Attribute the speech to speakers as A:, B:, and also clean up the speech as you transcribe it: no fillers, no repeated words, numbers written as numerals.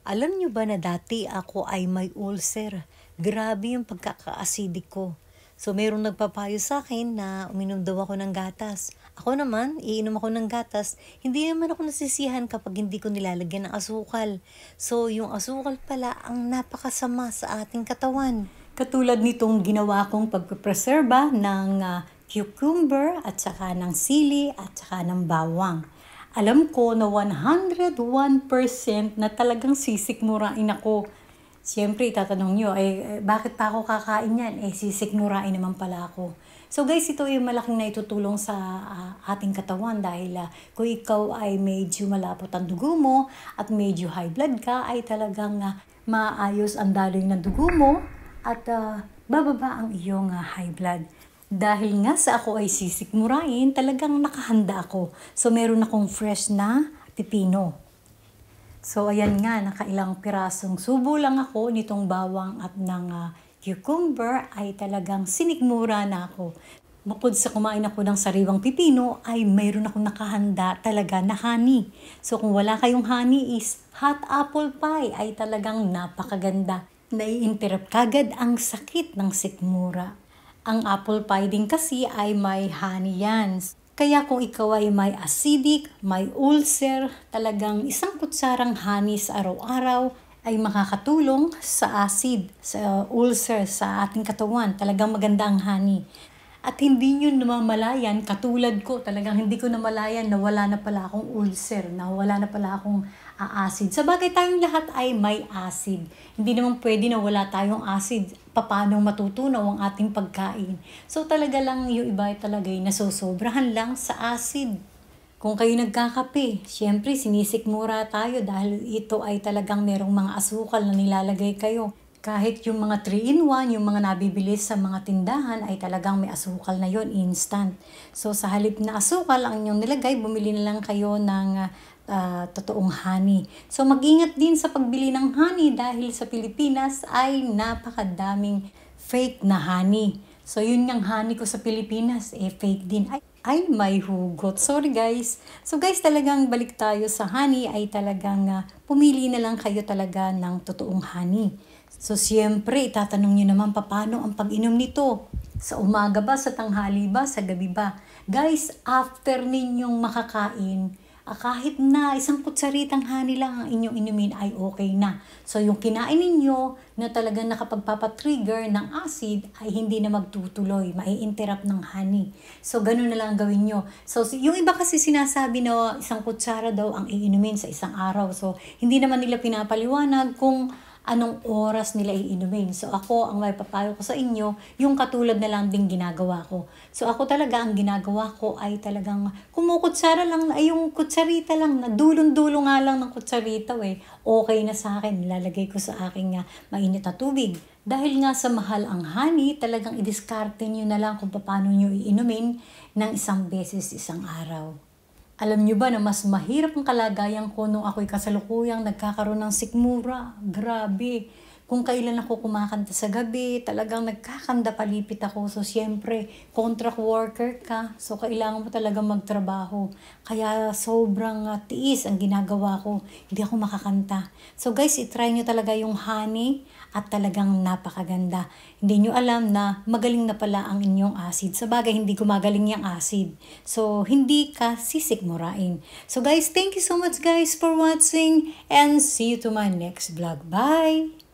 A: Alam niyo ba na dati ako ay may ulcer? Grabe yung pagkaka-acidic ko. So, merong nagpapayo sa akin na uminom daw ako ng gatas. Ako naman, iinom ako ng gatas. Hindi naman ako nasisiyahan kapag hindi ko nilalagyan ng asukal. So, yung asukal pala ang napakasama sa ating katawan. Katulad nitong ginawa kong pagpapreserba ng cucumber at saka ng sili at saka ng bawang. Alam ko na 101% na talagang sisikmurain ako. Siyempre, itatanong nyo, bakit pa ako kakain yan? Sisikmurain naman pala ako. So guys, ito ay malaking naitutulong sa ating katawan dahil kung ikaw ay medyo malapot ang dugo mo at medyo high blood ka, ay talagang maayos ang daloy ng dugo mo at bababa ang iyong high blood. Dahil nga sa ako ay sisikmurain, talagang nakahanda ako. So, meron akong fresh na pipino. So, ayan nga, nakailang pirasong subo lang ako nitong bawang at ng cucumber ay talagang sinikmura na ako. Bukod sa kumain ako ng sariwang pipino, ay mayroon akong nakahanda talaga na honey. So, kung wala kayong honey is hot apple pie ay talagang napakaganda. Nai-interrupt kagad ang sakit ng sikmura. Ang apple pie din kasi ay may honey yan. Kaya kung ikaw ay may acidic, may ulcer, talagang isang kutsarang honey sa araw-araw ay makakatulong sa acid, sa ulcer, sa ating katawan. Talagang maganda ang honey. At hindi nyo namamalayan, katulad ko, talagang hindi ko namalayan na wala na pala akong ulcer, na wala na pala akong acid. Sa bagay tayong lahat ay may acid. Hindi naman pwede na wala tayong acid. Paano matutunaw ang ating pagkain? So talaga lang yung iba talaga ay nasosobrahan lang sa acid. Kung kayo nagkakape, syempre sinisikmura tayo dahil ito ay talagang merong mga asukal na nilalagay kayo. Kahit yung mga 3-in-1, yung mga nabibili sa mga tindahan ay talagang may asukal na yon instant. So sa halip na asukal ang inyong nilagay, bumili na lang kayo ng totoong honey. So mag-ingat din sa pagbili ng honey dahil sa Pilipinas ay napakadaming fake na honey. So yun yung honey ko sa Pilipinas, fake din. Ay may hugot. Sorry guys. So guys, talagang balik tayo sa honey ay talagang pumili na lang kayo talaga ng totoong honey. So, siyempre, itatanong nyo naman paano ang pag-inom nito. Sa umaga ba, sa tanghali ba, sa gabi ba? Guys, after ninyong makakain, kahit na isang kutsaritang honey lang ang inyong inumin ay okay na. So, yung kinain ninyo na talagang nakapagpapatrigger ng acid ay hindi na magtutuloy, mai-interrupt ng honey. So, ganun na lang gawin nyo. So, yung iba kasi sinasabi na isang kutsara daw ang iinumin sa isang araw. So, hindi naman nila pinapaliwanag kung anong oras nila iinumin. So ako, ang may papayo ko sa inyo, yung katulad na lang din ginagawa ko. So ako talaga, ang ginagawa ko ay talagang kumukutsara lang, ay yung kutsarita lang, na dulong-dulo nga lang ng kutsarita okay na sa akin, nilalagay ko sa aking mainit na tubig. Dahil nga sa mahal ang honey, talagang i-discarte nyo na lang kung paano nyo iinumin ng isang beses isang araw. Alam nyo ba na mas mahirap ang kalagayan ko nung ako'y kasalukuyang nagkakaroon ng sikmura? Grabe. Kung kailan ako kumakanta sa gabi, talagang nagkakanda palipit ako. So, siyempre, contract worker ka. So, kailangan mo talaga magtrabaho. Kaya, sobrang tiis ang ginagawa ko. Hindi ako makakanta. So, guys, itry nyo talaga yung honey at talagang napakaganda. Hindi nyo alam na magaling na pala ang inyong acid. Sa bagay, hindi gumagaling yung acid. So, hindi ka sisikmurain. So, guys, thank you so much guys for watching and see you to my next vlog. Bye!